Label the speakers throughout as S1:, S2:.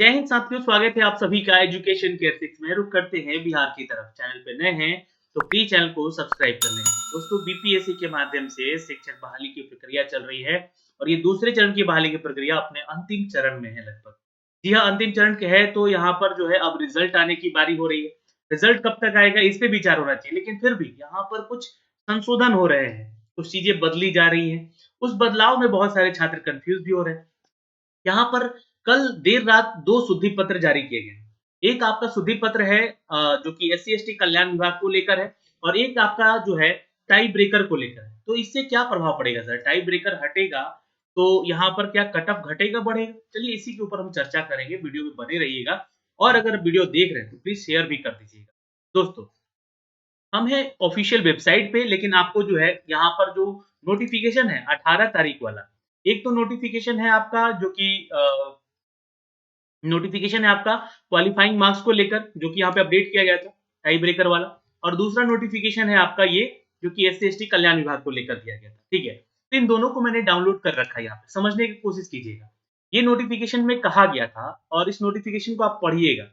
S1: जय हिंद साथियों, स्वागत है आप सभी का एजुकेशन केयर 6 में। रुक करते हैं बिहार की तरफ। चैनल पे नए हैं तो प्लीज चैनल को सब्सक्राइब कर लें। दोस्तों, बीपीएससी के माध्यम से शिक्षक बहाली की प्रक्रिया चल रही है और ये दूसरे चरण की बहाली की प्रक्रिया अपने अंतिम चरण में है लगभग। जी हाँ, अंतिम चरण के है तो यहाँ पर जो है अब रिजल्ट आने की बारी हो रही है। रिजल्ट कब तक आएगा इस पे विचार होना चाहिए, लेकिन फिर भी यहाँ पर कुछ संशोधन हो रहे हैं, कुछ चीजें बदली जा रही हैं। उस बदलाव में बहुत सारे छात्र कंफ्यूज भी हो रहे हैं। यहाँ पर कल देर रात 2 शुद्धि पत्र जारी किए गए। एक आपका शुद्धि पत्र है जो कि एससी-एसटी कल्याण विभाग को लेकर है और एक आपका जो है टाई ब्रेकर को लेकर है। तो इससे क्या प्रभाव पड़ेगा सर? टाई ब्रेकर हटेगा तो यहाँ पर क्या कट ऑफ घटेगा, बढ़ेगा? चलिए इसी के ऊपर हम चर्चा करेंगे, वीडियो में बने रहिएगा और अगर वीडियो देख रहे हैं तो प्लीज़ शेयर भी कर दीजिएगा। दोस्तों, हम हैं ऑफिशियल वेबसाइट पे, लेकिन आपको जो है यहाँ पर जो नोटिफ़िकेशन है 18 तारीख वाला, एक तो नोटिफ़िकेशन है आपका जो कि नोटिफिकेशन है आपका क्वालिफाइंग मार्क्स को लेकर, जो कि यहाँ पे अपडेट किया गया था टाई ब्रेकर वाला। और दूसरा नोटिफिकेशन है आपका ये जो कि एससी एसटी कल्याण विभाग को लेकर दिया गया था। ठीक है, तो इन दोनों को मैंने डाउनलोड कर रखा है, यहाँ पे समझने की कोशिश कीजिएगा। ये नोटिफिकेशन में कहा गया था और इस नोटिफिकेशन को आप पढ़िएगा,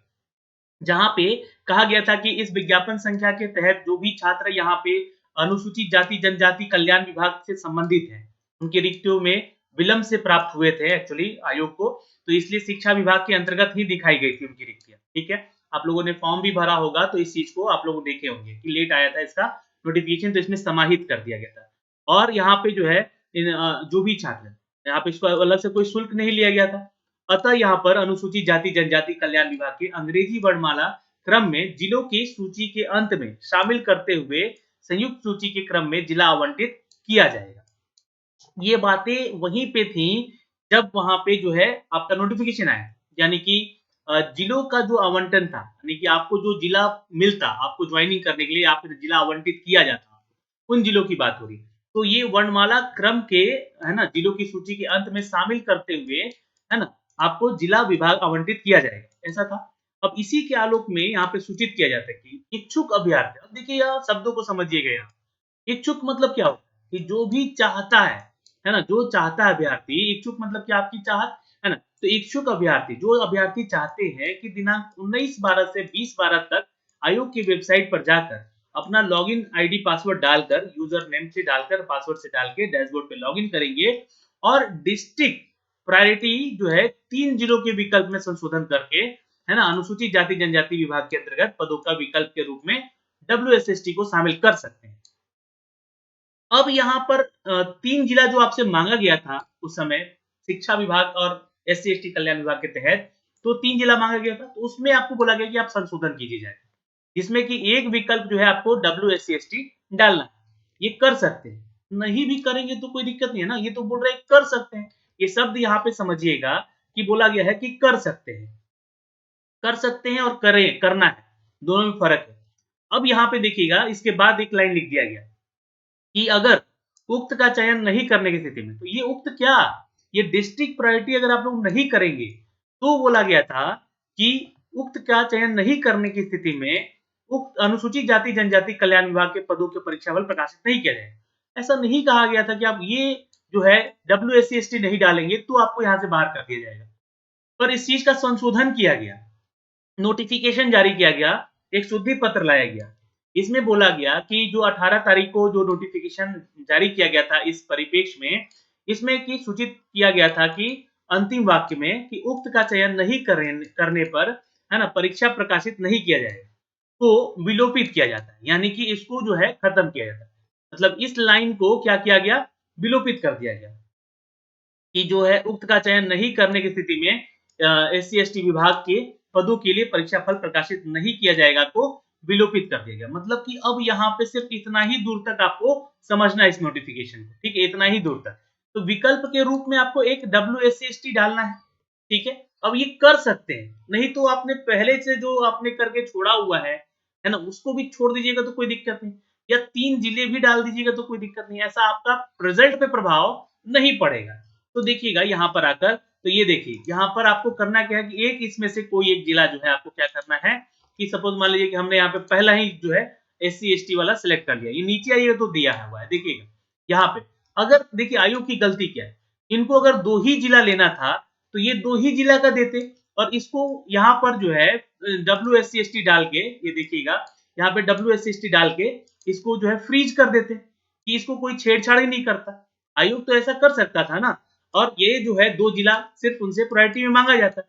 S1: जहाँ पे कहा गया था कि इस विज्ञापन संख्या के तहत जो भी छात्र यहाँ पे अनुसूचित जाति जनजाति कल्याण विभाग से संबंधित हैं, उनकी रिक्तियों में विलंब से प्राप्त हुए थे एक्चुअली आयोग को, तो इसलिए शिक्षा विभाग के अंतर्गत ही दिखाई गई थी उनकी रिक्तियाँ। ठीक है, आप लोगों ने फॉर्म भी भरा होगा तो इस चीज को आप लोग देखे होंगे कि लेट आया था इसका नोटिफिकेशन, तो इसमें समाहित कर दिया गया था। और यहाँ पे जो है जो भी छात्र, यहाँ पे इसको अलग से कोई शुल्क नहीं लिया गया था। अतः यहाँ पर अनुसूचित जाति जनजाति कल्याण विभाग के अंग्रेजी वर्णमाला क्रम में जिलों की सूची के अंत में शामिल करते हुए संयुक्त सूची के क्रम में जिला आवंटित किया जाएगा। ये बातें वहीं पे थी जब वहां पे जो है आपका नोटिफिकेशन आया, यानी कि जिलों का जो आवंटन था, यानी कि आपको जो जिला मिलता, आपको ज्वाइनिंग करने के लिए आपको जिला आवंटित किया जाता, उन जिलों की बात हो रही। तो ये वर्णमाला क्रम के, है ना, जिलों की सूची के अंत में शामिल करते हुए, है ना, आपको जिला विभाग आवंटित किया जाएगा, ऐसा था। अब इसी के आलोक में यहाँ पे सूचित किया जाता है कि इच्छुक अभ्यर्थी, अब देखिए यहाँ शब्दों को समझिएगा। यहाँ इच्छुक मतलब क्या होता है कि जो भी चाहता है ना, जो चाहता है अभ्यर्थी। इच्छुक मतलब कि आपकी चाहत, है ना। तो इच्छुक अभ्यर्थी, जो अभ्यर्थी चाहते हैं कि दिनांक 19/12 से 20/12 तक आयोग की वेबसाइट पर जाकर अपना लॉगिन आईडी पासवर्ड डालकर, यूजर नेम से डालकर, पासवर्ड से डाल के डैशबोर्ड पे लॉगिन करेंगे और डिस्ट्रिक्ट प्रायोरिटी जो है 3 जिलों के विकल्प में संशोधन करके, है ना, अनुसूचित जाति जनजाति विभाग के अंतर्गत पदों का विकल्प के रूप में डब्ल्यूएसएसटी को शामिल कर सकते हैं। अब यहाँ पर 3 जिला जो आपसे मांगा गया था उस समय शिक्षा विभाग और एससी-एसटी कल्याण विभाग के तहत, तो 3 जिला मांगा गया था, तो उसमें आपको बोला गया कि आप संशोधन कीजिए जाए, जिसमें कि एक विकल्प जो है आपको डब्ल्यूएससी-एसटी डालना है। ये कर सकते हैं, नहीं भी करेंगे तो कोई दिक्कत नहीं है ना, ये तो बोल रहे हैं कर सकते हैं। ये शब्द यहाँ पे समझिएगा कि बोला गया है कि कर सकते हैं, कर सकते हैं और करें, करना है, दोनों में फर्क है। अब यहाँ पे देखिएगा, इसके बाद एक लाइन लिख दिया गया कि अगर उक्त का चयन नहीं करने की स्थिति में, तो ये उक्त क्या, ये डिस्ट्रिक्ट प्रायोरिटी अगर आप लोग नहीं करेंगे, तो बोला गया था कि उक्त का चयन नहीं करने की स्थिति में उक्त अनुसूचित जाति जनजाति कल्याण विभाग के पदों के परीक्षाफल प्रकाशित नहीं किया जाएगा। ऐसा नहीं कहा गया था कि आप ये जो है डब्ल्यूएससी नहीं डालेंगे तो आपको यहाँ से बाहर कर दिया जाएगा। पर इस चीज का संशोधन किया गया, नोटिफिकेशन जारी किया गया, एक शुद्धि पत्र लाया गया। इसमें बोला गया कि जो 18 तारीख को जो नोटिफिकेशन जारी किया गया था इस परिप्रेक्ष्य में, इसमें कि सूचित किया गया था कि अंतिम वाक्य में कि उक्त का चयन नहीं करने पर, है ना, परीक्षा प्रकाशित नहीं किया जाएगा, तो विलोपित किया जाता है, यानी कि इसको जो है खत्म किया जाता है। मतलब इस लाइन को क्या किया गया, विलोपित कर दिया गया कि जो है उक्त का चयन नहीं करने की स्थिति में एससी-एसटी विभाग के पदों के लिए परीक्षा फल प्रकाशित नहीं किया जाएगा को विलोपित कर दिया गया। मतलब कि अब यहाँ पे सिर्फ इतना ही दूर तक आपको समझना है इस नोटिफिकेशन को, ठीक है, इतना ही दूर तक। तो विकल्प के रूप में आपको एक डब्ल्यूएससी डालना है, ठीक है। अब ये कर सकते हैं, नहीं तो आपने पहले से जो आपने करके छोड़ा हुआ है ना, उसको भी छोड़ दीजिएगा तो कोई दिक्कत नहीं, या 3 जिले भी डाल दीजिएगा तो कोई दिक्कत नहीं, ऐसा आपका रिजल्ट पे प्रभाव नहीं पड़ेगा। तो देखिएगा यहाँ पर आकर, तो ये देखिए यहाँ पर आपको करना क्या है कि एक इसमें से कोई एक जिला जो है आपको क्या करना है कि सपोज मान लीजिए कि हमने यहाँ पे पहला ही जो है एससी-एसटी वाला सिलेक्ट कर लिया, ये नीचे आइए तो दिया हुआ है, देखिएगा यहाँ पे। अगर देखिए आयोग की गलती क्या है, इनको अगर 2 ही जिला लेना था तो ये 2 ही जिला का देते, और इसको यहाँ पर जो है WSC/ST डाल के, ये देखिएगा यहाँ पे WSC/ST डाल के इसको जो है फ्रीज कर देते हैं कि इसको कोई छेड़छाड़ ही नहीं करता। आयोग तो ऐसा कर सकता था ना, और ये जो है 2 जिला सिर्फ उनसे प्रायोरिटी में मांगा जाता है।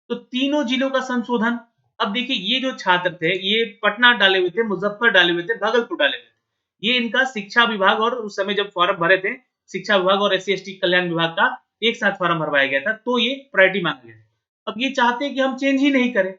S1: तो तीनों जिलों का संशोधन। अब देखिए ये जो छात्र थे ये पटना डाले हुए थे, मुजफ्फर डाले हुए थे, भागलपुर डाले हुए थे। ये इनका शिक्षा विभाग और उस समय जब फॉर्म भरे थे शिक्षा विभाग और SC/ST कल्याण विभाग का एक साथ फॉर्म भरवाया गया था, तो ये प्रायोरिटी मांगा गया। अब ये चाहते हैं कि हम चेंज ही नहीं करें,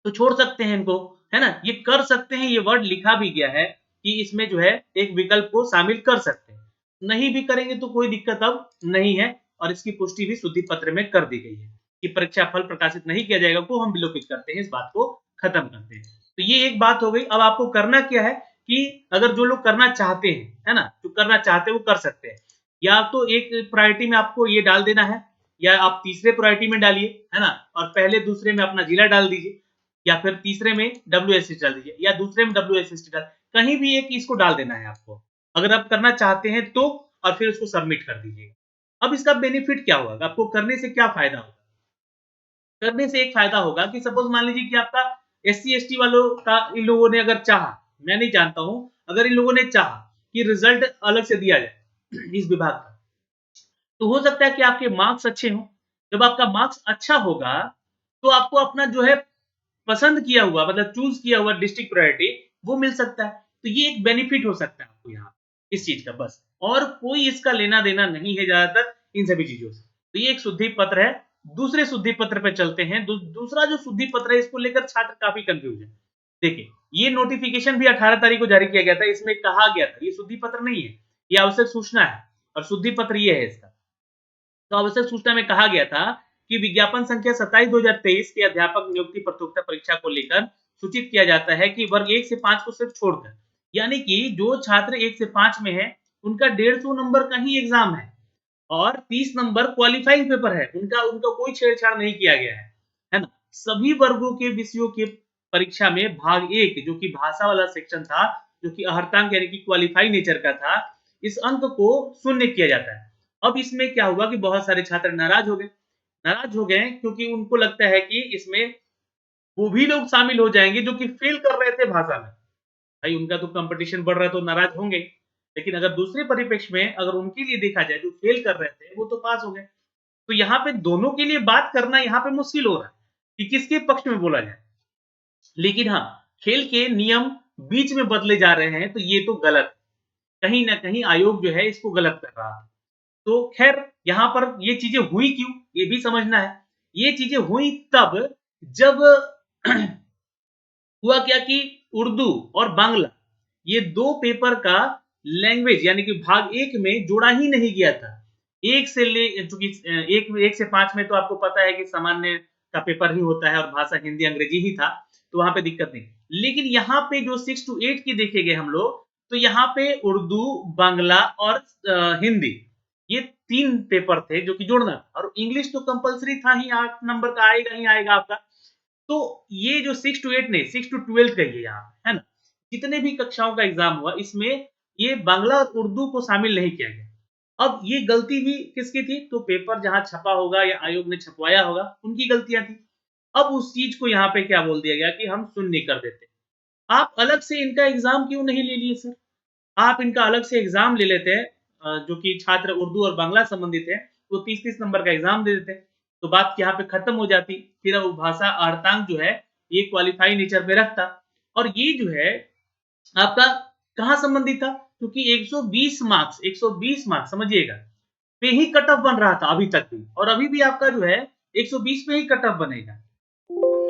S1: तो छोड़ सकते हैं इनको, है ना? ये कर सकते हैं, ये वर्ड लिखा भी गया है कि इसमें जो है एक विकल्प को शामिल कर सकते हैं। नहीं भी करेंगे तो कोई दिक्कत अब नहीं है, और इसकी पुष्टि भी शुद्धि पत्र में कर दी गई है कि परीक्षा फल प्रकाशित नहीं किया जाएगा को हम विलोपित करते हैं, इस बात को खत्म करते हैं। तो ये एक बात हो गई। अब आपको करना क्या है कि अगर जो लोग करना चाहते हैं, है ना? जो करना चाहते हैं वो कर सकते हैं। या तो एक प्रायोरिटी में आपको ये डाल देना है, या आप तीसरे प्रायोरिटी में डालिए, है ना? और पहले दूसरे में अपना जिला डाल दीजिए, या फिर तीसरे में WSC डाल दीजिए, या दूसरे में WSC डाल, कहीं भी एक इसको डाल देना है आपको, अगर आप करना चाहते हैं तो, और फिर उसको सबमिट कर दीजिएगा। अब इसका बेनिफिट क्या होगा, आपको करने से क्या फायदा होगा? करने से एक फायदा होगा कि सपोज मान लीजिए कि आपका SC/ST वालों का इन लोगों ने अगर चाहा, मैं नहीं जानता हूं, अगर इन लोगों ने चाहा कि रिजल्ट अलग से दिया जाए इस विभाग का, तो हो सकता है कि आपके मार्क्स अच्छे हों। जब आपका मार्क्स अच्छा होगा तो आपको अपना जो है पसंद किया हुआ, मतलब चूज किया हुआ डिस्ट्रिक्ट प्रायोरिटी वो मिल सकता है। तो ये एक बेनिफिट हो सकता है आपको यहाँ इस चीज का, बस। और कोई इसका लेना देना नहीं है ज्यादातर इन सभी चीजों से। तो ये एक शुद्धि पत्र है। दूसरे शुद्धि पत्र पे चलते हैं। दूसरा जो शुद्धि पत्र है इसको लेकर छात्र काफी कंफ्यूज है। देखिए ये नोटिफिकेशन भी 18 तारीख को जारी किया गया था। इसमें कहा गया था, ये शुद्धि पत्र नहीं है, ये आवश्यक सूचना है, और शुद्धि पत्र ये है इसका। तो आवश्यक सूचना में कहा गया था कि विज्ञापन संख्या 27/2023 के अध्यापक नियुक्ति प्रतियोगिता परीक्षा को लेकर सूचित किया जाता है कि वर्ग 1 से 5 को सिर्फ छोड़कर, यानी कि जो छात्र 1 से 5 में है उनका 150 नंबर का ही एग्जाम है, और 30 नंबर क्वालिफाइंग पेपर है, उनका उनका कोई छेड़छाड़ नहीं किया गया है ना? सभी वर्गों के विषयों के परीक्षा में भाग 1 जो कि भाषा वाला सेक्शन था, जो कि अर्हतांक यानी कि क्वालिफाई नेचर का था, इस अंक को शून्य किया जाता है। अब इसमें क्या हुआ कि बहुत सारे छात्र नाराज हो गए क्योंकि उनको लगता है कि इसमें वो भी लोग शामिल हो जाएंगे जो कि फेल कर रहे थे भाषा में। भाई उनका तो कंपटीशन बढ़ रहा है तो नाराज होंगे, लेकिन अगर दूसरे परिप्रेक्ष्य में अगर उनके लिए देखा जाए जो फेल कर रहे थे वो तो पास हो गए। तो यहाँ पे दोनों के लिए बात करना यहाँ पे मुश्किल हो रहा है कि किसके पक्ष में बोला जाए। लेकिन हाँ, खेल के नियम बीच में बदले जा रहे हैं तो ये तो गलत है। कहीं ना कहीं आयोग जो है इसको गलत कर रहा है। तो खैर यहाँ पर ये चीजें हुई क्यों, ये भी समझना है। ये चीजें हुई तब जब हुआ क्या कि उर्दू और बांग्ला ये दो पेपर का लैंग्वेज यानी कि भाग 1 में जोड़ा ही नहीं गया था। एक से ले चूंकि एक से 5 में तो आपको पता है कि सामान्य का पेपर ही होता है और भाषा हिंदी अंग्रेजी ही था, तो वहां पे दिक्कत नहीं। लेकिन यहाँ पे जो 6 to 8 की देखेंगे हम लोग, तो यहाँ पे उर्दू, बांग्ला और हिंदी ये 3 पेपर थे जो कि जोड़ना था, और इंग्लिश तो कंपलसरी था ही, 8 नंबर का आएगा ही आएगा आपका। तो ये जो 6 to 8 नहीं, 6 to 12 कहिए यहाँ, है ना? जितने भी कक्षाओं का एग्जाम हुआ इसमें ये बांग्ला और उर्दू को शामिल नहीं किया गया। अब ये गलती भी किसकी थी? तो पेपर जहां छपा होगा या आयोग ने छपवाया होगा उनकी गलतियां थी। अब उस चीज को यहाँ पे क्या बोल दिया गया कि हम शून्य कर देते। आप अलग से इनका एग्जाम क्यों नहीं ले लिए सर? आप इनका अलग से एग्जाम ले लेते हैं, जो कि छात्र उर्दू और बांग्ला संबंधित है, तो 30-30 नंबर का एग्जाम दे देते, तो बात यहाँ पे खत्म हो जाती। फिर वो भाषा अर्हतांक जो है ये क्वालिफाई नेचर पे रखता, और ये जो है आपका कहाँ संबंधित था? क्योंकि 120 मार्क्स समझिएगा पे ही कट ऑफ बन रहा था अभी तक भी, और अभी भी आपका जो है 120 पे ही कट ऑफ बनेगा।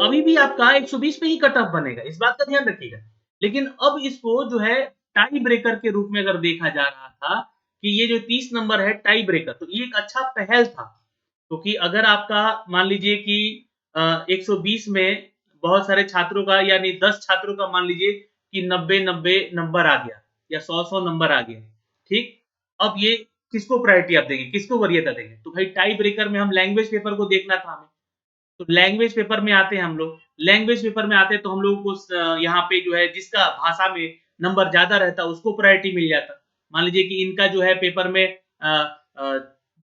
S1: अभी भी आपका 120 पे ही कट ऑफ बनेगा, इस बात का ध्यान रखिएगा। लेकिन अब इसको जो है टाई ब्रेकर के रूप में अगर देखा जा रहा था कि ये जो 30 नंबर है टाई ब्रेकर, तो ये एक अच्छा पहल था। क्योंकि अगर आपका मान लीजिए कि 120 में बहुत सारे छात्रों का यानी 10 छात्रों का मान लीजिए कि 90-90 नंबर आ गया, या 100-100 नंबर आ गया, ठीक? अब ये किसको प्रायोरिटी आप देंगे, किसको वरीयता देंगे? तो भाई टाई ब्रेकर में हम लैंग्वेज पेपर को देखना था हमें। तो लैंग्वेज पेपर में आते हैं हम लोग, लैंग्वेज पेपर में आते हैं तो हम लोगों को यहाँ पे जो है जिसका भाषा में नंबर ज्यादा रहता उसको प्रायोरिटी मिल जाता। मान लीजिए कि इनका जो है पेपर में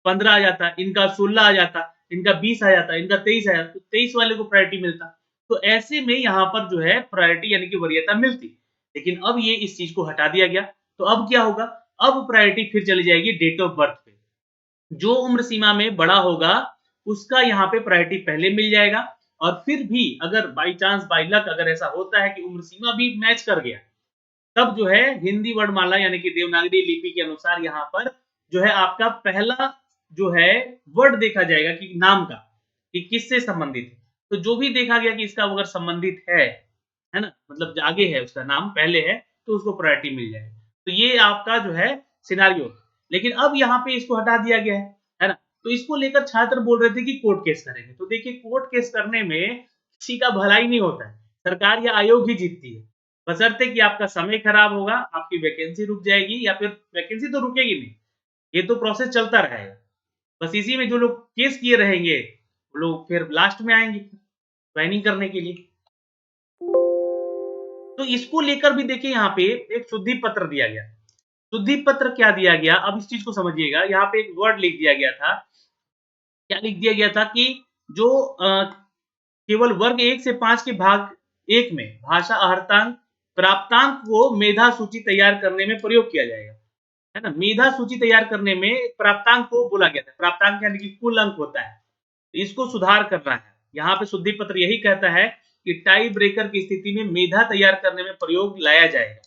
S1: 15 आ जाता, इनका 16 आ जाता, इनका 20 आ जाता, इनका 23 आया तो 23 वाले को प्रायोरिटी मिलता। तो ऐसे में यहाँ पर जो है प्रायोरिटी यानी कि वरीयता मिलती। लेकिन अब ये इस चीज को हटा दिया गया, तो अब क्या होगा, अब प्रायोरिटी फिर चली जाएगी डेट ऑफ बर्थ पे। जो उम्र सीमा में बड़ा होगा उसका यहाँ पे प्रायोरिटी पहले मिल जाएगा। और फिर भी अगर बाई चांस बाई लक अगर ऐसा होता है कि उम्र सीमा भी मैच कर गया, तब जो है हिंदी वर्णमाला यानी कि देवनागरी लिपि के अनुसार यहाँ पर जो है आपका पहला जो है वर्ड देखा जाएगा कि नाम का, कि किससे संबंधित है। तो जो भी देखा गया कि इसका अगर संबंधित है ना, मतलब आगे है उसका नाम पहले है, तो उसको प्रायोरिटी मिल जाएगी। तो ये आपका जो है सिनारियो। लेकिन अब यहाँ पे इसको हटा दिया गया है ना। तो इसको लेकर छात्र बोल रहे थे कि कोर्ट केस करेंगे। तो देखिए कोर्ट केस करने में किसी का भलाई नहीं होता है, सरकार या आयोग ही जीतती है। बशर्ते कि आपका समय खराब होगा, आपकी वैकेंसी रुक जाएगी, या फिर वैकेंसी तो रुकेगी नहीं, ये तो प्रोसेस चलता रहेगा। बस इसी में जो लोग केस किए रहेंगे वो लोग फिर लास्ट में आएंगे ज्वाइनिंग करने के लिए। तो इसको लेकर भी देखिए यहाँ पे एक शुद्धि पत्र दिया गया। शुद्धि पत्र क्या दिया गया, अब इस चीज को समझिएगा। यहाँ पे एक वर्ड लिख दिया गया था, क्या लिख दिया गया था कि जो केवल वर्ग 1 से 5 के भाग 1 में भाषा आहर्तांक प्राप्तांक को मेधा सूची तैयार करने में प्रयोग किया जाएगा, है ना। मेधा सूची तैयार करने में प्राप्तांक को बोला गया था। प्राप्तांक यानी कि कुल अंक होता है, इसको सुधार करना है। यहाँ पे शुद्धि पत्र यही कहता है कि टाई ब्रेकर की स्थिति में मेधा तैयार करने में प्रयोग लाया जाएगा।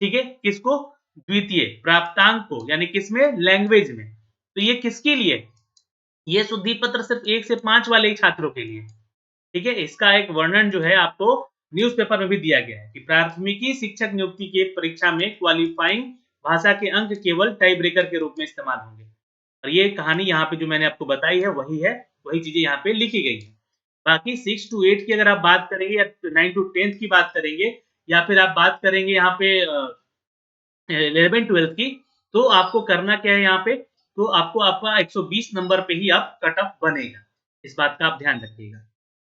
S1: ठीक है, किसको, द्वितीय प्राप्तांक को, यानी किसमें, लैंग्वेज में। तो ये किसके लिए, ये शुद्धि पत्र सिर्फ 1 से 5 वाले ही छात्रों के लिए। ठीक है, इसका एक वर्णन जो है आपको न्यूज़पेपर में भी दिया गया है कि प्राथमिकी शिक्षक नियुक्ति के परीक्षा में क्वालिफाइंग भाषा के अंक केवल टाई ब्रेकर के रूप में इस्तेमाल होंगे। और ये कहानी यहाँ पे जो मैंने आपको बताई है वही चीजें यहाँ पे लिखी गई है। बाकी 6 to 8 की अगर आप बात करेंगे या 9 to 10 की बात करेंगे, या फिर आप बात करेंगे यहाँ पे 11-12 की, तो आपको करना क्या है यहाँ पे, तो आपको आपका 120 नंबर पे ही आप कट ऑफ बनेगा। इस बात का आप ध्यान रखिएगा।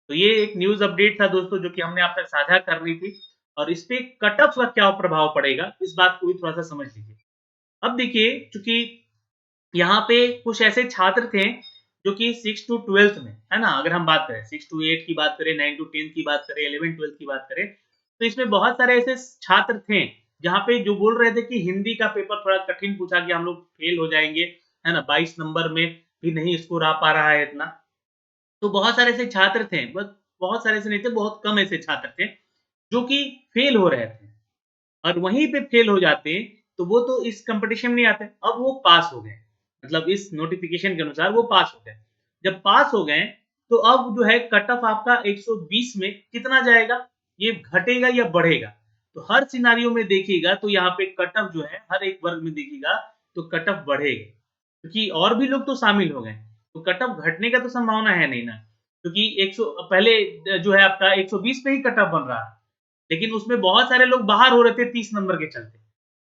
S1: तो ये एक न्यूज अपडेट था दोस्तों जो कि हमने आप तक साझा करनी थी। और इस पे कट ऑफ का क्या प्रभाव पड़ेगा इस बात को भी थोड़ा सा समझ लीजिए। अब देखिए, चूंकि यहाँ पे कुछ ऐसे छात्र थे जो कि 6 to 12 में, है ना, अगर हम बात करें 6 to 8 की बात करें, 9 to 10 की बात करें, 11-12 की बात करें, तो इसमें बहुत सारे ऐसे छात्र थे जहाँ पे जो बोल रहे थे कि हिंदी का पेपर थोड़ा कठिन पूछा कि हम लोग फेल हो जाएंगे, है ना, 22 नंबर में भी नहीं स्कोर आ पा रहा है इतना। तो बहुत सारे ऐसे छात्र थे, बस बहुत सारे ऐसे नहीं थे, बहुत कम ऐसे छात्र थे जो कि फेल हो रहे थे। और वहीं पे फेल हो जाते तो वो तो इस कंपटीशन में नहीं आते। अब वो पास हो गए, मतलब इस नोटिफिकेशन के अनुसार वो पास हो गए। जब पास हो गए तो अब जो है कट ऑफ आपका 120 में कितना जाएगा, ये घटेगा या बढ़ेगा। तो हर सिनारियो में देखिएगा तो यहाँ पे कट ऑफ जो है हर एक वर्ग में देखिएगा तो कट ऑफ बढ़ेगा, क्योंकि और भी लोग तो शामिल हो गए। तो कट ऑफ घटने का तो संभावना है नहीं ना, क्योंकि 100 पहले जो है आपका 120 पे ही कट ऑफ बन रहा है, लेकिन उसमें बहुत सारे लोग बाहर हो रहे थे 30 नंबर के चलते,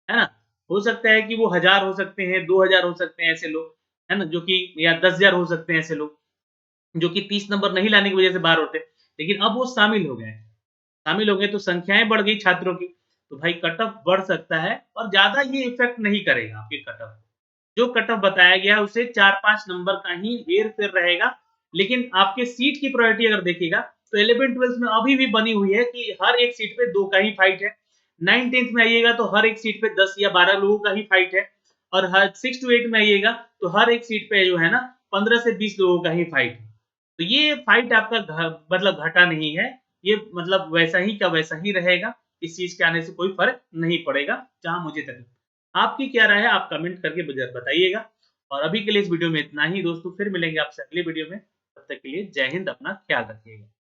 S1: है ना। हो सकता है कि वो 1000 हो सकते हैं, 2000 हो सकते हैं ऐसे लोग, है ना, जो कि या 10,000 हो सकते हैं ऐसे लोग जो कि 30 नंबर नहीं लाने की वजह से बाहर होते। लेकिन अब वो शामिल हो गए तो संख्याएं बढ़ गई छात्रों की, तो भाई कट ऑफ बढ़ सकता है और ज्यादा ये इफेक्ट नहीं करेगा आपके कट ऑफ। जो कट ऑफ बताया गया उससे 4-5 नंबर का ही हेर फेर रहेगा। लेकिन आपके सीट की प्रायोरिटी अगर देखिएगा तो 11-12 में अभी भी बनी हुई है कि हर एक सीट पे 2 का ही फाइट है। 9-10 में आइएगा तो हर एक सीट पे 10 या 12 लोगों का ही फाइट है। और हर 6 to 8 में आइएगा तो हर एक सीट पे जो है ना 15 से 20 लोगों का ही फाइट है। तो ये फाइट आपका मतलब घटा नहीं है, ये मतलब वैसा ही का वैसा ही रहेगा। इस चीज के आने से कोई फर्क नहीं पड़ेगा जहां मुझे तक। आपकी क्या राय है आप कमेंट करके बताइएगा। और अभी के लिए इस वीडियो में इतना ही दोस्तों, फिर मिलेंगे आपसे अगले वीडियो में। तब तक के लिए जय हिंद, अपना ख्याल रखिएगा।